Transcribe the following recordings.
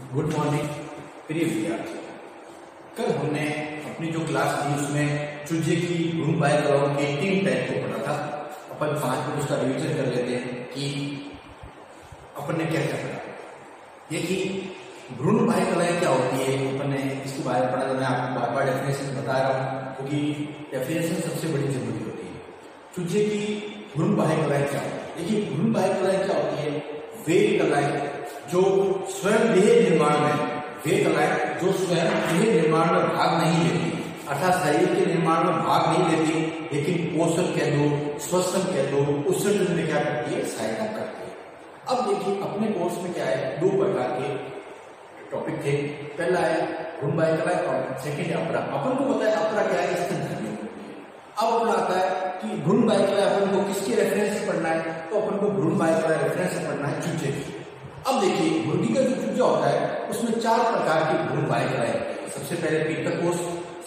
Good morning प्रिय विद्यार्थी। कल हमने अपनी जो क्लास ली उसमें चूजे की भ्रूण बाह्यकलाओं के 3 टाइप को पढ़ा था। अपन 5 मिनट उसका रिवीजन कर लेते हैं कि अपन ने क्या क्या पढ़ा। देखिए भ्रूण बाह्यकलाएं क्या होती है, अपन ने इसके बारे में पढ़ा था। मैं आपको बार बार डेफिनेशन बता रहा हूँ क्योंकि डेफिनेशन सबसे बड़ी जरूरी होती है। चूजे की भ्रूण बाह्यकलाएं क्या होती है? देखिए भ्रूण बाह्यकलाएं क्या होती है? वे कलाएं जो स्वयं देह निर्माण में, वे कलाएं जो स्वयं देह निर्माण में भाग नहीं लेती, अर्थात शरीर के निर्माण में भाग नहीं लेती, लेकिन पोषण कह दो, श्वसन कह दो, उत्सर्जन में क्या करती है, सहायता करती है। अब देखिए अपने कोर्स में क्या है, 2 प्रकार के टॉपिक थे। पहला है भ्रूण बाह्यकलाएं और सेकेंड अपरा। अपन को पता है अपरा क्या है, स्तनधारियों को। अब अपना आता है कि भ्रूण बाह्यकलाएं अपन को किसके रेफरेंस से पढ़ना है, तो अपन को भ्रूण बाह्यकलाएं रेफरेंस से पढ़ना है चूजे की। अब देखिए मुर्गी का जो चूजा होता है उसमें 4 प्रकार की भ्रूण बाह्यकलाएं होती है। सबसे पहले पित्तक कोश,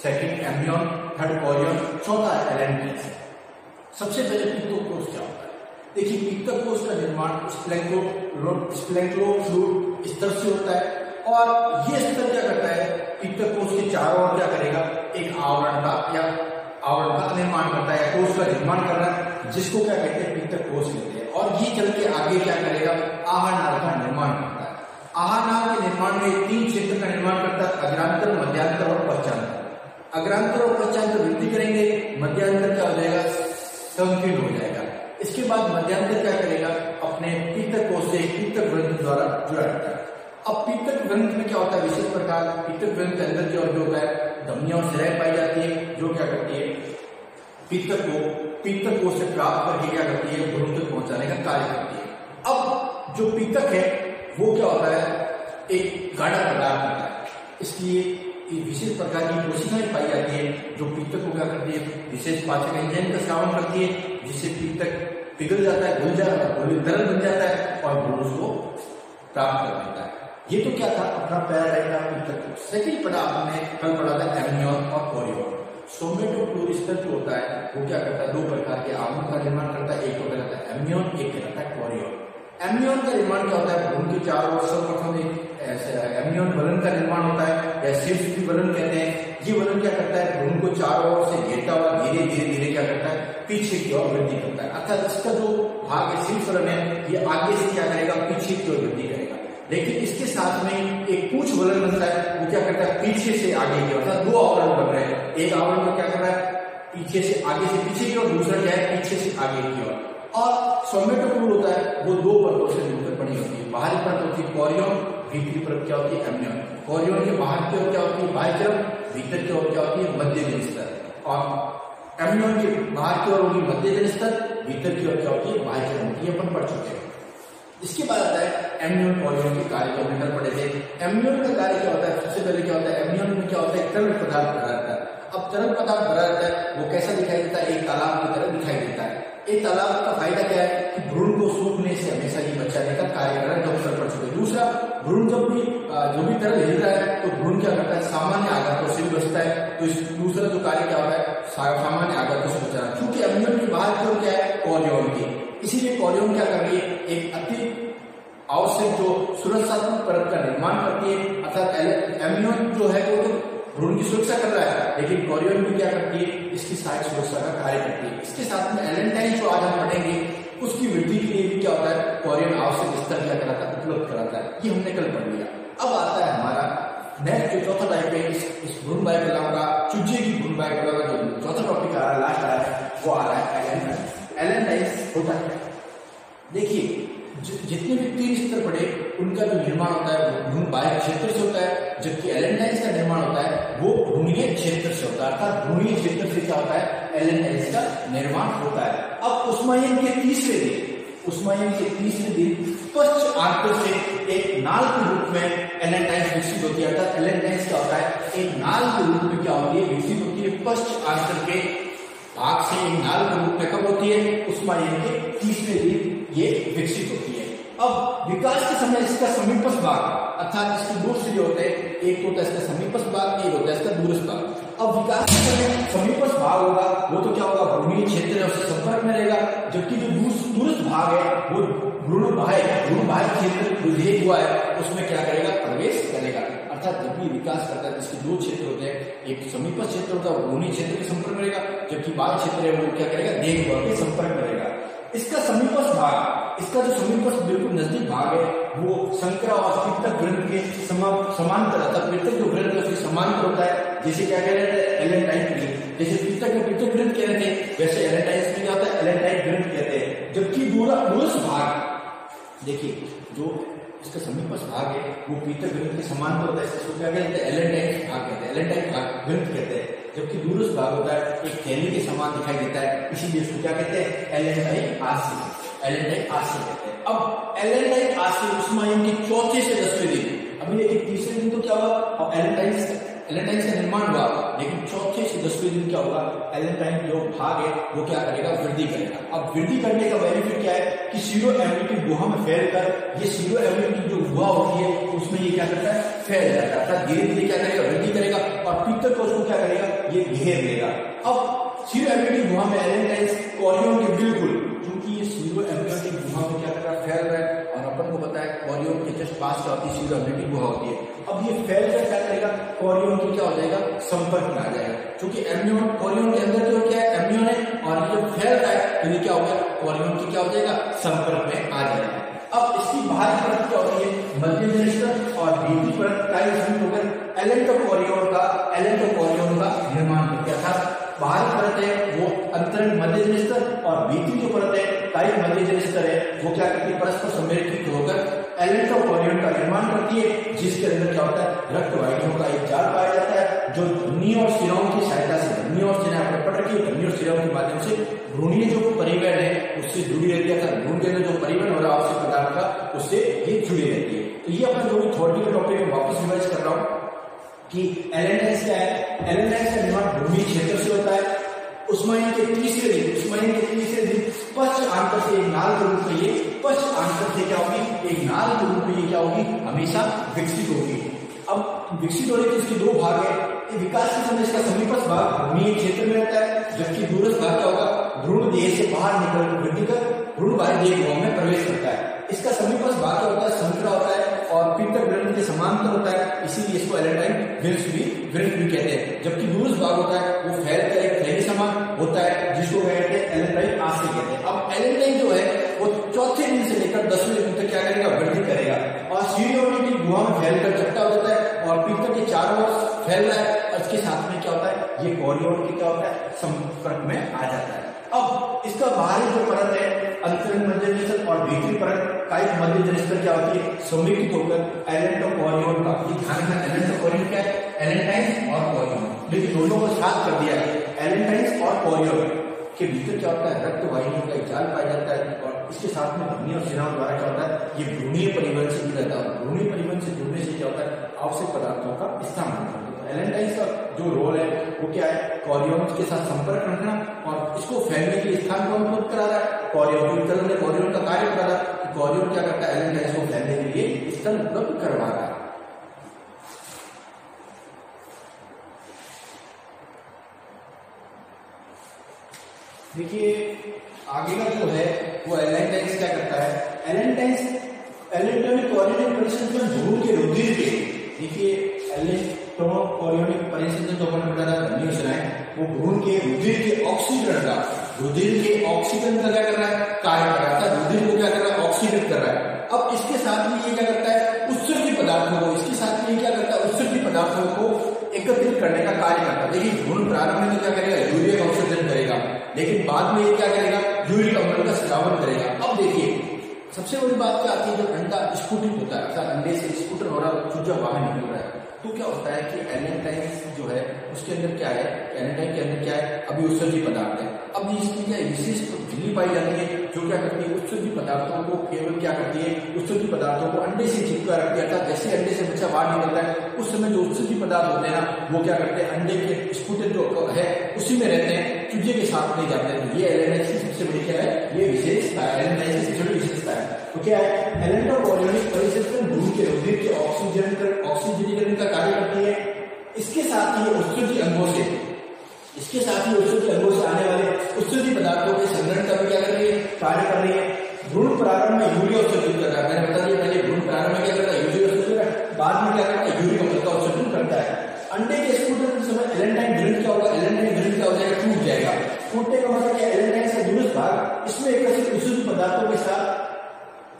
सेकंड एम्ब्रियन, थर्ड कोरियन, चौथा एलेंटेस। सबसे पहले पित्तक कोश क्या होता है? देखिए पित्तक कोश का निर्माण स्प्लैंक्लोफ्लूइड स्तर से होता है और ये स्तर क्या करता है, पित्तक कोश के चारों ओर क्या करेगा, एक आवरण का निर्माण करता है, कोश का निर्माण करना, जिसको क्या कहते हैं, पित्तक कोश कहते हैं। और ये चल के आगे क्या करेगा, आहार नाल का निर्माण करता है। आहार नाल के निर्माण में 3 क्षेत्र का निर्माण करता है, अग्रांतर, मध्यांतर और पश्चांतर। अग्रांतर और पश्चांतर वृद्धि करेंगे, मध्यांतर क्या हो जाएगा, संकीर्ण हो जाएगा। इसके बाद मध्यांतर क्या करेगा, अपने पित्तक कोश से पित्तक ग्रंथि द्वारा जुड़ा रहता है। अब पित्तक ग्रंथि में क्या होता है, विशेष प्रकार पित्तक ग्रंथि के अंदर जो होता है धमनियां और सिराएं पाई जाती है, जो क्या करती है, पित्तक कोश से प्राप्त करके क्या करती है, भ्रूण तक पहुंचाने का कार्य करती है। अब जो पित्तक है वो क्या होता है, एक गाढ़ा पदार्थ होता है, इसलिए विशेष प्रकार की कोशिकाएं पाई जाती है जो पित्तक को क्या करती है, विशेष पाचक एंजाइम का श्रावण करती है, जिससे पित्तक पिघल जाता है, घुल जाता है, तरल बन जाता है और भ्रूण उसको प्राप्त कर लेता है। ये तो क्या था अपना पैराडाइम का पित्तक। सेकंड पढ़ा आपने कल पढ़ा था एम्नियन और कोरियन। सोमेटोप्लूरिस्टर जो होता है वो क्या करता है, 2 प्रकार के आवरण का निर्माण करता है, एक तो कहलाता है एम्नियन, एक कहलाता है कोरियन। एम्नियन का निर्माण क्या होता है, भ्रूण के चारों ओर सर्वप्रथम एम्नियन वलन का निर्माण होता है, या शीर्ष वलन कहते हैं। ये वलन क्या करता है, भ्रूण को चारों ओर से घेरता हुआ धीरे धीरे क्या करता है, पीछे की ओर वृद्धि करता है। अर्थात इसका जो भाग है शीर्ष वलन है, ये आगे से क्या करेगा, पीछे की ओर वृद्धि करेगा। लेकिन इसके साथ में एक पूंछ वलन बनता है, वो क्या करता है, पीछे से आगे की ओर, अर्थात 2 आवरण बन रहे हैं। एक आवरण को क्या कर रहा है, पीछे से आगे से पीछे की ओर, दूसरा क्या है, पीछे से आगे की ओर। और सोमेटोप्लूर होता है वो 2 परतों से मिलकर बनी होती है। बाहरी परत होती है कोरियन, भीतरी परत क्या होती है, एम्नियन। कोरियन के बाहर की ओर क्या होती है, बाह्य चरम, भीतर की ओर क्या होती है, मध्य जनिस्तर। और एम्नियन के बाहर की ओर होगी मध्य जनिस्तर, भीतर की ओर क्या होती है, बाह्य चरम। ये अपन पढ़ चुके हैं। इसके बाद आता है एम्नियन कोरियन के कार्य को हमने पढ़े थे। एम्नियन का कार्य क्या होता है, सबसे पहले क्या होता है, एम्नियन में क्या होता है, तरल पदार्थ भरा रहता है। अब तरल पदार्थ भरा रहता है वो कैसा दिखाई देता है, एक तालाब की तरह दिखाई देता है। एक तालाब का फायदा क्या है कि भ्रूण को सूखने से हमेशा ये बचाने का कार्य कर रहा है, जो पढ़ चुके। दूसरा, भ्रूण जब भी जो भी तरल हिल रहा है तो भ्रूण क्या करता है, सामान्य आघातों से भी बचता है। तो इस दूसरा जो कार्य क्या होता है, सामान्य आघातों से बचाना। चूंकि एम्नियन की बाहर की ओर क्या है, कोरियन की, इसीलिए कोरियन क्या कर रही है, एक अति आवश्यक जो सुरक्षात्मक परत का निर्माण करती है। अर्थात एम्नियन जो है वो भ्रूण की सुरक्षा कर रहा है, लेकिन कोरियन भी क्या करती है, इसकी सहायक सुरक्षा का कार्य करती है। इसके साथ में एलेंटाइन जो आज हम पढ़ेंगे उसकी वृद्धि के लिए भी क्या होता है, कोरियन आवश्यक स्तर क्या कराता है, उपलब्ध कराता है। ये हमने कल पढ़ लिया। अब आता है हमारा नेक्स्ट जो चौथा टाइप है इस भ्रूण बाह्यकलाओं का, चूजे की भ्रूण बाह्यकलाओं का जो चौथा टॉपिक आ रहा है, लास्ट आ रहा है, वो आ रहा है एलेंटाइन। एलेंटाइन होता है, देखिए जितने भी 3 स्तर पढ़े उनका जो निर्माण होता है वो भ्रूण बाह्य क्षेत्र से होता है, जबकि एलेंटाइन्स का निर्माण होता है वो भ्रूणीय क्षेत्र से होता है। अर्थात भ्रूणीय क्षेत्र से क्या होता है, एलेंटाइन्स का निर्माण होता है। अब उष्मायन के तीसरे दिन पश्च आंत्र से एक नाल के रूप में एलेंटाइन्स विकसित होती है। अर्थात एलेंटाइन्स क्या होता है, एक नाल के रूप में क्या होती है, विकसित होती है। पश्च आंत्र के भाग से एक नाल के रूप में कब होती है, उष्मायन के तीसरे दिन ये विकसित होती है। अब विकास के समय इसका समीपस्थ भाग अर्थात इसके दो सिरे होते हैं, एक तो होता है इसका समीपस्थ भाग, एक होता है इसका दूरस्थ भाग। अब विकास के समय समीपस्थ भाग होगा वो तो क्या होगा, भ्रूणीय क्षेत्र है उससे संपर्क में रहेगा, जबकि जो दूरस्थ भाग है वो भ्रूण बाह्य क्षेत्र विभेद हुआ है उसमें क्या करेगा, प्रवेश करेगा। अर्थात जब भी विकास करता है इसके दो क्षेत्र होते हैं, एक समीपस्थ क्षेत्र होता है वो भ्रूणीय क्षेत्र के संपर्क में रहेगा, जबकि बाह्य क्षेत्र है वो क्या करेगा, देह के संपर्क में रहेगा। इसका समीपस्थ भाग, इसका जो समीपस्थ बिल्कुल नजदीक भाग है वो संकरा और पित्तक ग्रंथ के समांतर अर्थात पित्तक जो ग्रंथ है उसके समांतर होता है। जैसे क्या कह रहे थे, एलेंटाइन ग्रंथ, जैसे पित्तक में पित्तक ग्रंथ कह रहे थे वैसे एलेंटाइन में क्या होता है, एलेंटाइन ग्रंथ कहते हैं। जबकि दूरस्थ भाग देखिए जो इसका समीपस्थ भाग है वो पित्तक ग्रंथ के समांतर होता है, इसको क्या कहते हैं, एलेंटाइन भाग कहते हैं, एलेंटाइन भाग ग्रंथ कहते हैं। जबकि दूरस्थ भाग होता है एक थैली के समान दिखाई देता है, इसीलिए इसको क्या कहते हैं, एलेंटाइन आसी, एलेंटाइन आसी कहते हैं। अब एलेंटाइन आसी उष्मायन के चौथे से 10वें दिन, अभी देखिए तीसरे दिन तो क्या हुआ, अब एलेंटाइन का निर्माण हुआ, लेकिन चौथे से 10वें दिन क्या होगा, एलेंटाइन जो भाग है वो क्या करेगा, वृद्धि करेगा। अब वृद्धि करने का बेनिफिट क्या है कि सीरो एम्ब्रियोनिक गुहा में फैलकर, ये सीरो एम्ब्रियोनिक जो गुहा होती है उसमें ये क्या करता है, फैल जाता है, अर्थात धीरे धीरे क्या करेगा, वृद्धि करेगा और पित्तक को उसको क्या करेगा, ये घेर लेगा। अब सीरो एम्ब्रियोनिक गुहा में एलेंटाइन कॉरियोन के बिल्कुल, क्योंकि ये सीरो एम्ब्रियोनिक गुहा में क्या कर रहा है, फैल रहा है, और अपन को पता है कॉरियोन के जस्ट पास क्या होती है, सीरो एम्ब्रियोनिक गुहा होती है। अब ये फैल कर क्या करेगा, कॉरियोन की क्या हो जाएगा, संपर्क में आ जाएगा, क्योंकि एम्ब्रियोन कॉरियोन के अंदर जो क्या है एम्ब्रियोन है, और ये जब फैल रहा है तो ये क्या हो गया, कॉरियोन की क्या हो जाएगा, संपर्क में आ जाएगा। अब इसकी बाहरी परत क्या होती है, मध्यजनिस्टर और भीतरी परत टाइम होकर एलेंटोकॉरियोन का निर्माण करती है। अर्थात बाहरी परत है वो अंतरंग मध्यजनिस्तर और भीतरी जो परत है टाइप मध्यजनिस्तर है वो क्या करती है, परस्पर सम्मिलित होकर एलेंटोकॉरियोन का निर्माण करती है, जिसके अंदर क्या होता है, रक्त वाहिनियों का एक जाल पाया जाता है जो ध्वनि और शिराओं की सहायता से, ध्वनि और शिराएं आपने पढ़ रखी है, ध्वनि और शिराओं के माध्यम से भ्रूणीय जो परिवहन है उससे जुड़ी रहती है, अर्थात भ्रूण के अंदर जो परिवहन हो रहा है आवश्यक पदार्थ का उससे ये जुड़ी रहती है। तो ये अपना जो भी थ्योरेटिकल टॉपिक है वापस रिवाइज कर रहा हूँ कि एलेंटाइन क्या है, एलेंटाइन का निर्माण भूमि क्षेत्र से होता है। उष्मायन के तीसरे दिन पश्च आंतर से एक नाल के रूप में, ये पश्च आंतर से क्या होगी, एक नाल के रूप में ये क्या होगी, हमेशा विकसित होगी। अब विकसित होने के इसके दो भाग है, विकास के समय इसका समीपस्थ भाग भूमि क्षेत्र में रहता है, जबकि दूरस्थ भाग क्या होगा, भ्रूण देह से बाहर निकल वृद्धि कर भ्रूण बाह्य देह में प्रवेश करता है। इसका समीपस्थ भाग क्या होता है, संकरा होता है और पित्तक ग्रंथ के समांतर होता है, इसीलिए इसको एलेंटाइन ग्रंथ भी कहते हैं। जबकि दूरस्थ भाग होता है वो फैलकर एक थैली समान होता है, जिसको कहते हैं एलेंटाइन आसी कहते हैं। अब एलेंटाइन जो है वो चौथे दिन से लेकर 10वें दिन तक क्या करेगा, वृद्धि करेगा और सीरियोनिक गुहा में फैलकर चपटा हो जाता है और पित्तक के चारों ओर फैल रहा है, और इसके साथ में क्या होता है, ये कॉरियोन की क्या होता है, संपर्क में आ जाता है। अब इसका बाहरी जो परत है अंतरंग मध्यजनिस्तर और भीतरी परत का एक मध्यजनिस्तर क्या होती है, सम्मिलित होकर एलेंटोकॉरियोन का, ध्यान रखना एलेंटोकॉरियोन क्या है, एलेंटाइन और कॉरियोन, लेकिन दोनों को साथ कर दिया है, एलेंटाइन और कॉरियोन के भीतर क्या होता है, रक्त वाहिनियों का एक जाल पाया जाता है और इसके साथ में ध्वनि और शिराओं द्वारा क्या होता है, ये भ्रूणीय परिवहन से जुड़ा जाता है। भ्रूणीय परिवहन से जुड़ने से क्या होता है, आवश्यक पदार्थों का स्थान होता है। एलेंटाइन का जो रोल है वो क्या है, कॉरियोन के साथ संपर्क रखना और इसको फैलने के स्थान को अनुकूल करा रहा है। कॉरियोन का कार्य करा रहा है, कॉरियोन क्या करता है, एलेंटाइन को फैलने के लिए स्थल उपलब्ध करवा रहा है। देखिए आगे का जो है वो एलेंटाइन क्या करता है, एलेंटोनिक कॉरियोनिक परिसंचरण भ्रूण के रुधिर के, देखिए एलेंटोकॉरियोनिक परिसंचरण जो हमने बताया ध्वनि और शिराएं, वो भ्रूण के रुधिर के ऑक्सीकरण का क्या कर रहा है, कार्य कर रहा है, रुधिर को क्या कर रहा है, ऑक्सीकृत कर रहा है। अब इसके साथ में ये क्या करता है, उत्सर्गी पदार्थों को, इसके साथ में क्या करता है, उत्सर्गी पदार्थों को एकत्रित करने का कार्य करता है। देखिए भ्रूण प्रारंभ में क्या करेगा, यूरिया का उत्सर्जन करेगा, लेकिन बाद में ये क्या करेगा, यूरिक अम्ल का स्रावन करेगा। अब देखिए सबसे बड़ी बात क्या आती है, जब अंडा स्फुटित होता है, अर्थात अंडे से स्फुटन हो रहा है, चूजा बाहर निकल रहा है, तो क्या होता है कि एलेंटाइन जो है उसके अंदर क्या है, एलेंटाइन के अंदर क्या है, अभी उत्सर्जी पदार्थ है। अब इसमें क्या विशिष्ट झिल्ली पाई जाती है जो क्या करती है, उत्सर्जी पदार्थों को केवल क्या करती है, उत्सर्जी पदार्थों को अंडे से चिपका रखती है, अर्थात जैसे अंडे से बच्चा बाहर निकलता है उस समय जो उत्सर्जी पदार्थ होते हैं ना वो क्या करते हैं, अंडे के स्फुटन जो है उसी में रहते हैं, चूजे के साथ नहीं जाते हैं। ये एलेंटाइन की सबसे बड़ी क्या है, ये विशेषता है, एलेंटाइन की सबसे बड़ी विशेषता है। तो क्या है, एलेंटोकोरियोनिक परिसंचरण भ्रूण के रुधिर के ऑक्सीजनीकरण का कार्य करती है। इसके साथ ही उत्सर्जी अंगों से आने वाले उत्सर्जी पदार्थों के संग्रहण का भी क्या कर रही है, कार्य कर रही है। भ्रूण प्रारंभ में यूरिया उत्सर्जित कर रहा है, मैंने बता दिया पहले, भ्रूण प्रारंभ में क्या करता है, यूरिया उत्सर्जित करता है, बाद में क्या करता है, यूरिक अम्ल का उत्सर्जन करता है। अंडे के स्फुटन के समय एलेंटाइन ग्रंथ क्या होगा, एलेंटाइन ग्रंथ क्या हो जाएगा, टूट जाएगा। टूटने का मतलब क्या, एलेंटाइन का जुलूस भाग इसमें एकत्रित उत्सर्जित पदार्थों के साथ,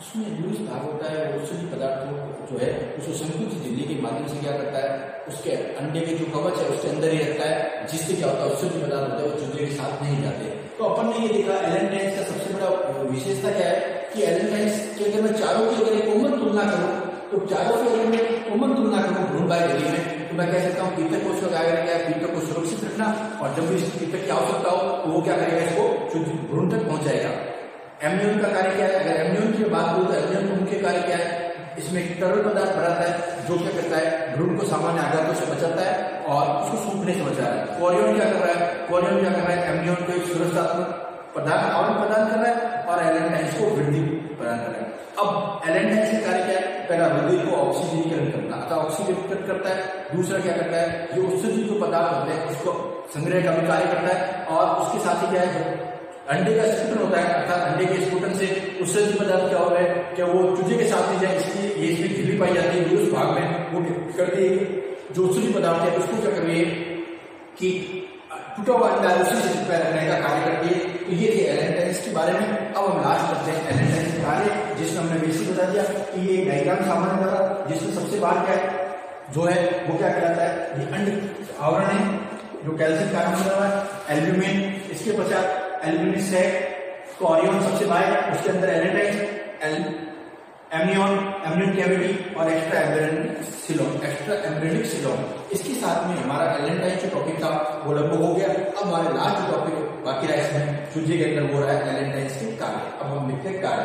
उसमें जुलूस भाग होता है, उत्सर्जित पदार्थों जो है उसको संकुचित झिल्ली के माध्यम से क्या करता है, उसके अंडे के जो कवच है उसके अंदर ही रखता है, जिससे क्या होता है, उत्सर्जित पदार्थ होते हैं वो चूजे के साथ नहीं जाते। तो अपन ने ये देखा एलेंटाइन का सबसे बड़ा विशेषता क्या है कि एलेंटाइन के अगर मैं चारों की अगर कॉमन तुलना करूं, तो चारों की अगर मैं कॉमन तुलना करूं भ्रूण बायोलॉजी में, तो मैं कह सकता हूँ पीतक कोश का कार्य क्या है, पीतक को सुरक्षित रखना, और जब भी इस पीतक की आवश्यकता हो तो वो क्या करेगा, इसको भ्रूण तक पहुंचाएगा। एमनियन का कार्य क्या है, अगर एमनियन की बात करूं तो एमनियन का मुख्य कार्य क्या है, इसमें एक तरल पदार्थ भरा है जो क्या करता है, भ्रूण को सामान्य आघातों से बचाता है और उसको सूखने से बचा रहा है। कोरियन क्या कर रहा है, एमनियन को एक सुरक्षात्मक पदार्थ और प्रदान कर रहा है और एलेंटाइन को वृद्धि प्रदान कर रहा है। अब एलेंटाइन से कार्य क्या है, पहला रुधिर को ऑक्सीजनीकरण करना, अतः ऑक्सीजनीकरण करता है। दूसरा क्या करता है, जो उत्सर्जित जो पदार्थ होते हैं उसको संग्रह का भी कार्य करता है, और उसके साथ ही क्या है, अंडे का स्फुटन होता है, अर्थात अंडे के स्फुटन से उत्सर्जित पदार्थ क्या हो रहा है, क्या वो चूजे के साथ नहीं जाए, इसलिए ये इसमें झिल्ली पाई जाती है, उस भाग में वो करती है जो उत्सर्जित पदार्थ है उसको क्या कर रही है कि टूटा हुआ अंडा उसी से रखने का कार्य करती है। तो ये थे एलेंटाइन्स के बारे में। अब हम लास्ट करते हैं एलेंटाइन्स के कार्य, जिसमें हमने बेसिक बता दिया कि ये डायग्राम सामान्य द्वारा, जिसमें सबसे बाहर क्या है, जो है वो क्या कहलाता है, ये अंड आवरण है जो कैल्शियम कार्बन बना हुआ है, एल्ब्यूमिन, इसके पश्चात एल्ब्यूमिन है, कोरियन सबसे बाहर, उसके अंदर एलेंटाइन, एमनियन कैविटी और एक्स्ट्रा एम्ब्रियोनिक सिलोम। इसके साथ में हमारा एलेंटाइन जो टॉपिक था वो लगभग हो गया। अब हमारे लास्ट टॉपिक बाकी रहा इसमें चूजे के अंदर, वो रहा है एलेंटाइन के कार्य। अब हम लिखते हैं कार्य।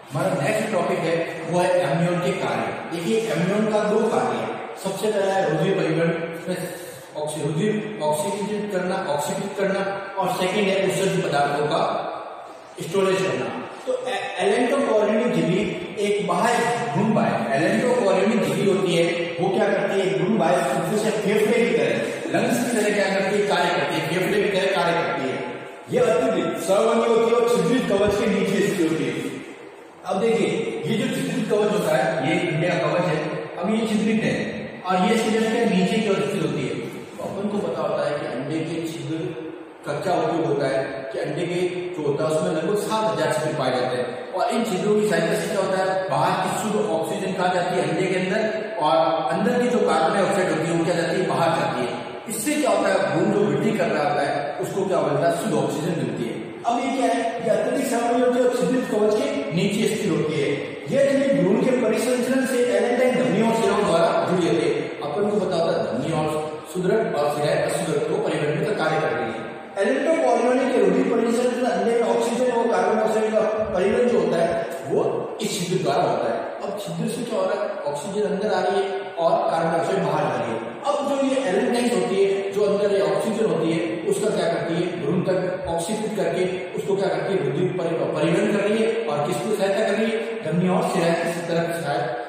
हमारा नेक्स्ट टॉपिक है वो है एमनियन के कार्य। देखिए एमनियन का दो कार्य है। सबसे पहला है रुधिर परिवहन, रुधिर ऑक्सीकृत करना और सेकंड है उत्सर्जित पदार्थों का स्टोरेज करना। तो एलेंटोकोरियोनिक झिल्ली एक बाह्य भ्रूणबाह्य एलेंटोकोरियोनिक झिल्ली होती है, वो क्या करती है, भ्रूणबाह्य से फेफड़े की तरह, लंग्स की तरह क्या करती है, कार्य करती है, फेफड़े की तरह कार्य करती है। ये अत्यधिक सवर्णीय होती है और छिद्रित कवच के नीचे स्थित होती है। अब देखिए ये जो छिद्रित कवच होता है, ये अंडे का कवच है, अब ये छिद्रित है और ये छिद्र के नीचे की ओर स्थित होती है। तो अपन को पता होता है कि अंडे के छिद्र का क्या उपयोग होता है कि अंडे के जो होता है उसमें लगभग 7000 छिद्र पाए जाते हैं और इन छिद्रों की सहायता से क्या होता है, बाहर की शुद्ध ऑक्सीजन कहाँ जाती है, अंडे के अंदर, और अंदर की जो कार्बन डाइऑक्साइड होती है वो क्या जाती है, बाहर जाती है। इससे क्या होता है, भ्रूण जो वृद्धि कर रहा होता है उसको क्या मिलता है, शुद्ध ऑक्सीजन मिलती है। अब ये क्या है, ये अत्यधिक सामान्य होती है और छिद्रित कवच के नीचे स्थिर होती है। यह भ्रूण के परिसंचरण से एलेंटाइन धमनियों और शिराओं द्वारा जुड़ी होती है। अपन को पता होता है धमनी और सुदृढ़ और शिराएं असुदृढ़ को परिवर्तित का कार्य कर रही है। एलेंटोकॉरियोनिक के रुधिर परिसंचरण अंडे में ऑक्सीजन और कार्बन डाइऑक्साइड का परिवहन जो होता है वो इस छिद्र द्वारा होता है। अब छिद्र से क्या हो रहा है, ऑक्सीजन अंदर आ रही है और कार्बन डाइऑक्साइड बाहर जा रही है। अब जो ये एलेंटाइन होती है, जो अंदर ये ऑक्सीजन होती है, उसका क्या करती है, भ्रूण तक ऑक्सीकृत करके उसको क्या करती है, रुधिर परिवहन कर रही है और किसकी सहायता कर रही है, धमनियों और शिराएं की तरफ सहायता,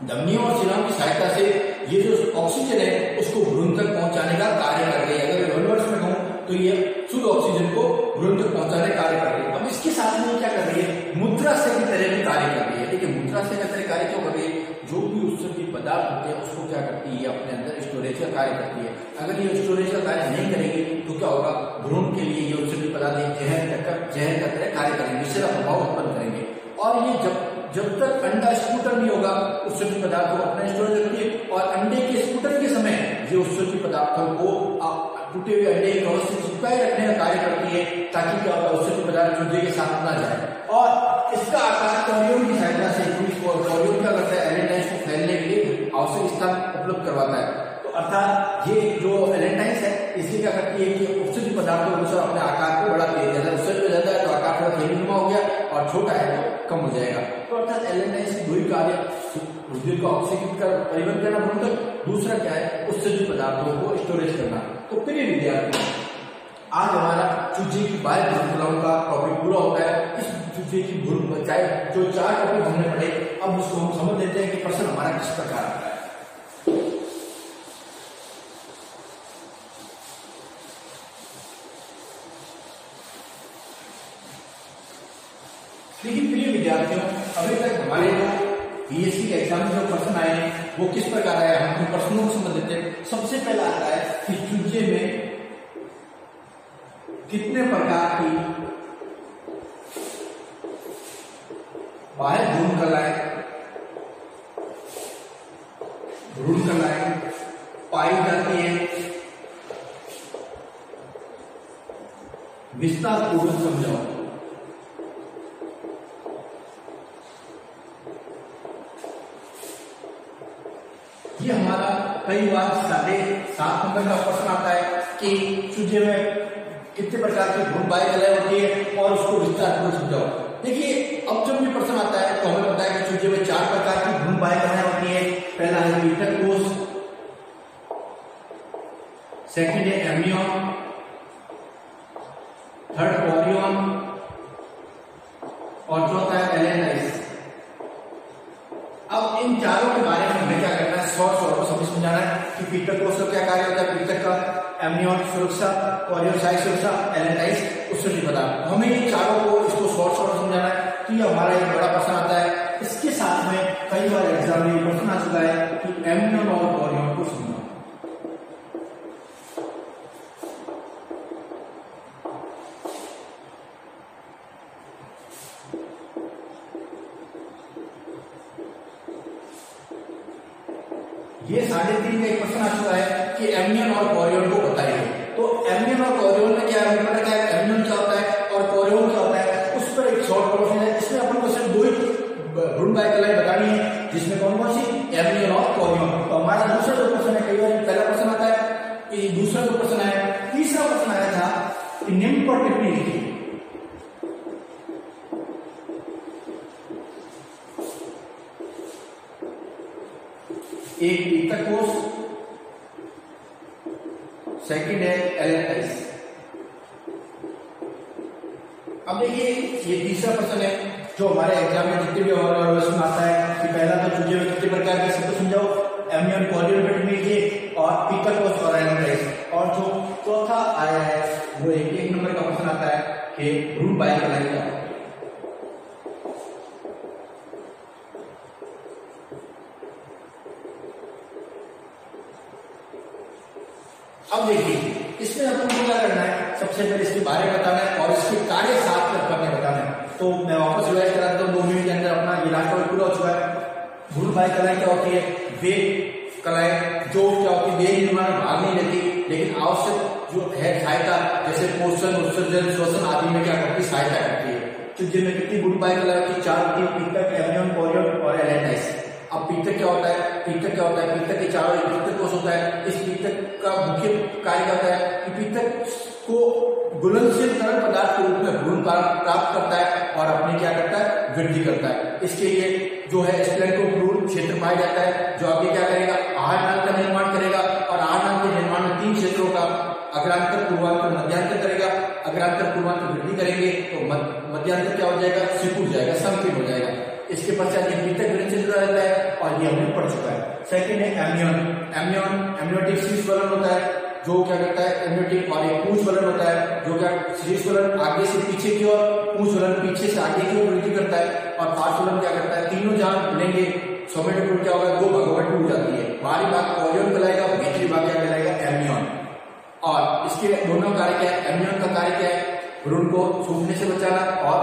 धमनियों और शिराओं की सहायता से ये जो ऑक्सीजन है उसको भ्रूण तक पहुंचाने का कार्य कर रही है। अगर रिवर्स में कहूं तो ये शुद्ध ऑक्सीजन को भ्रूण तक पहुंचाने का कार्य कर रही है। अब इसके साथ में क्या कर रही है, मूत्राशय की तरह भी कार्य कर रही है। देखिए मूत्राशय की तरह कार्य क्यों कर रही है, जो भी उत्सर्जित पदार्थ होते हैं उसको क्या करती है, अपने अंदर स्टोरेज का कार्य करती है। अगर ये स्टोरेज का कार्य नहीं करेगी तो क्या होगा, भ्रूण के लिए ये उत्सर्जित पदार्थ जहर का तरह कार्य करेंगे, विषैला प्रभाव उत्पन्न करेंगे। और ये जब तक अंडा स्फुटन नहीं होगा उत्सर्जित पदार्थों को अपने स्टोरेज रखती है और अंडे के स्फुटन के समय ये उत्सर्जित पदार्थों को टूटे हुए अंडे के कवच से चिपकाए रखने का कार्य करती है ताकि क्या होगा, उत्सर्जित पदार्थ चूजे के साथ ना जाए। और इसका आकार कॉरियोन की सहायता से कॉरियोन क्या करता है, एलेंटाइन्स को फैलने के लिए आवश्यक स्थान उपलब्ध करवाता है। तो अर्थात ये जो एलेंटाइन्स है इसलिए क्या करती है कि उत्सर्जित पदार्थों के अनुसार अपने आकार को बढ़ा दिया जाता है। उत्सर्जित ज्यादा है तो आकार थोड़ा थैलीनुमा हो गया और छोटा है तो कम हो जाएगा। तो अर्थात एलेंटाइन्स की दो कार्य, रुधिर को ऑक्सीकृत कर परिवहन करना भ्रूण तक, दूसरा क्या है, उत्सर्जित पदार्थों को स्टोरेज करना। तो प्रिय विद्यार्थी, आज हमारा चूजे की बाह्य भ्रूणकलाओं का टॉपिक पूरा होता है। इस चूजे की भ्रूण चाहे जो 4 टॉपिक हमने पढ़े, अब उसको हम समझ लेते हैं कि प्रश्न हमारा किस प्रकार आता है। लेकिन प्रिय विद्यार्थियों, अभी तक हमारे जो बीएससी के एग्जाम में जो प्रश्न आए हैं वो किस प्रकार आए, हम प्रश्नों को समझ लेते हैं। सबसे पहला आता है कि चूजे में कितने प्रकार की बाह्य भ्रूण कलाएं पाई जाती है, विस्तार पूर्वक समझाओ। ये हमारा कई बार 7.5 नंबर का प्रश्न आता है कि चूजे में कितने प्रकार की भ्रूण बाह्य कलाएं होती है और उसको विस्तार पूर्वक समझाओ। देखिए अब जब ये प्रश्न आता है तो हमें पता है कि चूजे में 4 प्रकार की भ्रूण बाह्य कलाएं होती है। पहला है पीतक कोष, सेकंड है एम्नियन, थर्ड कॉरियोन और चौथा है एलेंटाइन्स। अब इन चारों के बारे में हमें क्या करना है, शॉर्ट में समझ समझाना है कि पीतक कोष का क्या कार्य होता है, पीतक का, एम्नियन सुरक्षा, कॉरियोन साइज सुरक्षा, एलेंटाइन्स उत्सर्जित पदार्थ। हमें ये चारों को इसको शॉर्ट में समझाना है। तो ये हमारा एक बड़ा प्रश्न आता है। इसके साथ में कई बार एग्जाम में प्रश्न आ चुका है कि एम्नियन और कॉरियोन को समझाओ। ये 3.5 का एक प्रश्न आ चुका है कि एम्नियन और कॉरियोन को बताइए। तो एम्नियन और कॉरियोन में क्या है, पता क्या है, एम्नियन क्या होता है और कॉरियोन क्या होता है, उस पर एक शॉर्ट क्वेश्चन है। इसमें अपन को सिर्फ 2 ही भ्रूण बाह्य कलाएं बतानी है, जिसमें कौन कौन सी, एम्नियन और कॉरियोन। तो हमारा दूसरा जो प्रश्न है, कई बार पहला प्रश्न आता है, दूसरा जो प्रश्न है, तीसरा प्रश्न आया था कि निम्न पर टिप्पणी लिखिए। एक पीतक कोष, सेकंड है एलेंटाइन्स। अब देखिए ये तीसरा प्रश्न है जो हमारे एग्जाम में जितने भी प्रश्न आता है कि पहला तो चूजे में कितने प्रकार के शब्द समझाओ, एम्नियन कॉरियोन पे लीजिए और पीतक कोष और एलेंटाइन्स। और जो चौथा आया है वो 1 नंबर का प्रश्न आता है कि भ्रूण बाह्य कलाएं क्या। अब देखिए इसमें अपन को क्या करना है, सबसे पहले इसके बारे में बताना है और इसके कार्य साथ में बताना है। तो मैं वापस रिवाइज करा देता हूँ, 2 मिनट के अंदर अपना ये लास्ट टॉपिक पूरा हो चुका है। भ्रूण बाह्य कलाएं क्या होती है, वे कलाएं जो क्या होती है देह निर्माण में भाग नहीं लेती, लेकिन आवश्यक जो है सहायता जैसे पोषण, उत्सर्जन, श्वसन आदि में क्या करती है, सहायता करती है। तो जिनमें कितनी भ्रूण बाह्य कलाएं होती है, 4 होती है, पित्तक, एमनियन, कोरियन और एलेंटाइस। अब पित्तक क्या होता है, पित्तक क्या होता है, पित्तक के चारों एक पित्तक कोष होता है। इस पित्तक का मुख्य कार्य क्या होता है कि पित्तक को घुलनशील तरल पदार्थ के रूप में भ्रूण प्राप्त करता है और अपनी क्या करता है, वृद्धि करता है। इसके लिए जो है स्प्लेन्कोभ्रूण क्षेत्र पाया जाता है जो आगे क्या करेगा, आहार नाल का निर्माण करेगा और आहार नाल के निर्माण में 3 क्षेत्रों का अग्रांतर, पूर्वांतर, मध्यांतर करेगा। अग्रांतर पूर्वांतर वृद्धि करेंगे तो मध्यांतर क्या हो जाएगा, सिकुड़ जाएगा, संकीर्ण हो जाएगा। इसके पश्चात ये पित्तक ग्रंथि रहता है और ये हमने पढ़ चुका है। सेकंड है एमनियन। एमनियोटिक शीर्ष वलन होता है जो क्या करता है, एमनियोटिक, और एक पूंछ वलन होता है जो क्या शीर्ष वलन आगे से पीछे की ओर, पूंछ वलन पीछे से आगे की ओर वृद्धि करता है और पार्श्व वलन क्या करता है, तीनों जहां लेंगे सोमेटोफोर क्या होगा, 2 भागों में टूट जाती है। बाहरी भाग कोरियन कहलाएगा, भीतरी भाग क्या कहलाएगा, एमनियन। और इसके दोनों कार्य क्या है, एमनियन का कार्य क्या है, भ्रूण को सूखने से बचाना और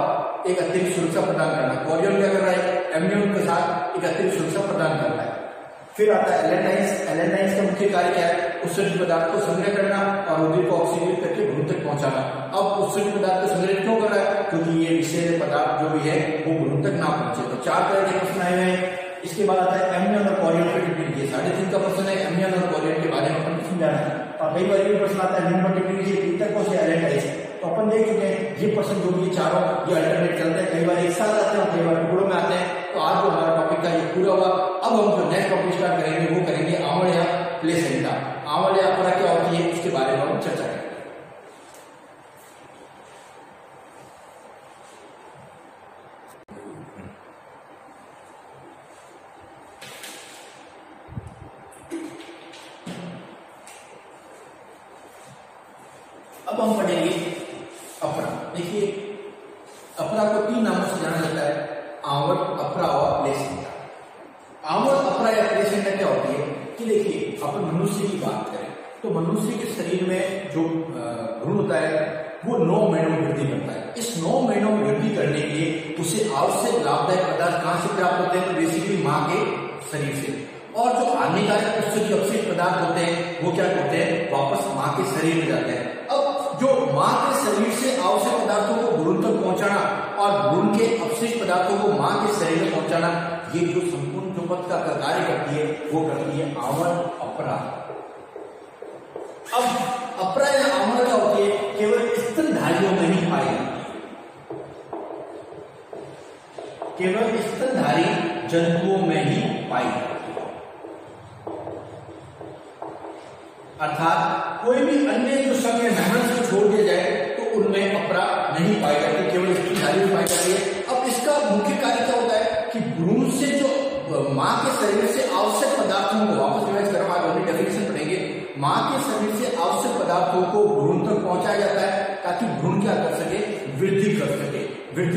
एक अतिरिक्त सुरक्षा प्रदान करना। कोरियन क्या कर रहा है, एमनियन के साथ एक अतिरिक्त सुरक्षा प्रदान कर रहा है। फिर आता है एलेंटाइस। एलेंटाइस का मुख्य कार्य क्या है, उत्सर्जित पदार्थ को संग्रह करना और उद्भिद को ऑक्सीजन करके भ्रूण तक पहुंचाना। अब उत्सर्जित पदार्थ को संग्रहित क्यों कर रहा है, क्योंकि ये विषैले पदार्थ जो भी है वो भ्रूण तक ना पहुंचे। तो 4 तरह के प्रश्न आए हुए हैं। इसके बाद आता है एमनियन और कोरियन फर्टिलिटी। 3.5 का प्रश्न है, एमनियन और कोरियन के बारे में अपन समझाना है। और कई बार ये प्रश्न आता है लिंग फर्टिलिटी, पित्तक कोष या एलेंटाइस। तो अपन देख चुके हैं ये प्रश्न जो भी चारों ये अल्टरनेट चलते हैं, कई बार एक साथ आते हैं, कई बार टुकड़ों में आते हैं। तो आज जो हमारा टॉपिक था ये पूरा हुआ। अब हम जो नेक्स्ट टॉपिक स्टार्ट करेंगे वो करेंगे आंवल या प्लेसेंटा। आंवल या अपरा क्या होती है उसके बारे में हम चर्चा करेंगे। अब हम पढ़ेंगे अपरा। देखिए अपरा को 3 नामों से जाना जाता है, आंवल, अपरा और प्लेसेंटा। आंवल, अपरा या प्लेसेंटा क्या होती है कि देखिए अपन मनुष्य की बात करें तो मनुष्य के शरीर में जो भ्रूण होता है वो 9 महीनों में वृद्धि करता है। इस 9 महीनों में वृद्धि करने के लिए उसे आवश्यक लाभदायक पदार्थ कहां से प्राप्त होते हैं, तो बेसिकली मां के शरीर से। और जो हानिकारक उत्सर्जित अपशिष्ट पदार्थ होते हैं वो क्या होते हैं, वापस मां के शरीर में जाते हैं। अब जो मां के शरीर से आवश्यक पदार्थों को भ्रूण तक पहुंचाना और भ्रूण के अपशिष्ट पदार्थों को मां के शरीर में पहुंचाना, ये जो संपूर्ण जो पथ का कार्य करती है वो करती है आंवल, अपरा। अब अपरा या आंवल क्या होती है, केवल स्तनधारियों में ही पाई जाती है, केवल स्तनधारी जंतुओं में ही पाई जाती है। अर्थात कोई भी अन्य जो समय मेहनत को छोड़ दिया जाए तो उनमें अपरा नहीं पाई जाती, केवल स्तनधारी में पाई जाती है। अब इसका मुख्य कार्य क्या होता है कि भ्रूण से जो मां के शरीर से आवश्यक पदार्थों को वापस रिवाइज करवा डेफिनेशन पढ़ेंगे, मां के शरीर से आवश्यक पदार्थों को भ्रूण तक पहुंचाया जाता है ताकि भ्रूण क्या कर सके, वृद्धि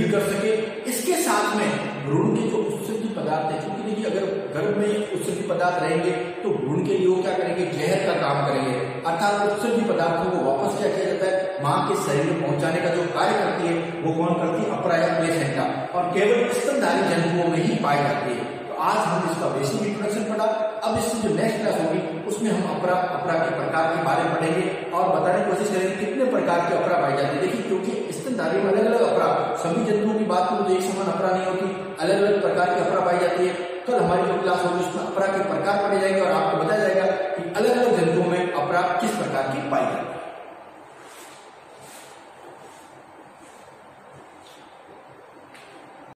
कर सके। इसके साथ में भ्रूण के जो उत्सर्जित पदार्थ है, क्योंकि देखिए अगर गर्भ में उत्सर्जित पदार्थ रहेंगे तो भ्रूण के लिए वो क्या करेंगे, जहर का काम करेंगे। अर्थात उत्सर्जित पदार्थों को वापस क्या किया जाता है, मां के शरीर में पहुंचाने का जो कार्य करती है वो कौन करती है, अपरा या प्लेसेंटा, और केवल स्तनधारी जंतुओं में ही पाई जाती है। आज हम इसका बेसिक इंट्रोडक्शन पढ़ा। अब इससे जो नेक्स्ट क्लास होगी उसमें हम अपरा के प्रकार के बारे में पढ़ेंगे और बताने की कोशिश करेंगे कितने प्रकार के अपरा पाई जाती है। देखिए क्योंकि स्तनधारी में अलग अलग अपरा, सभी जंतुओं की बात करूं तो एक समान अपरा नहीं होती, अलग अलग प्रकार की अपरा पाई जाती है। कल हमारी जो क्लास होगी उसमें अपरा के प्रकार पढ़े जाएंगे और आपको बताया जाएगा कि अलग अलग जंतुओं में अपरा किस प्रकार की पाई जाती है।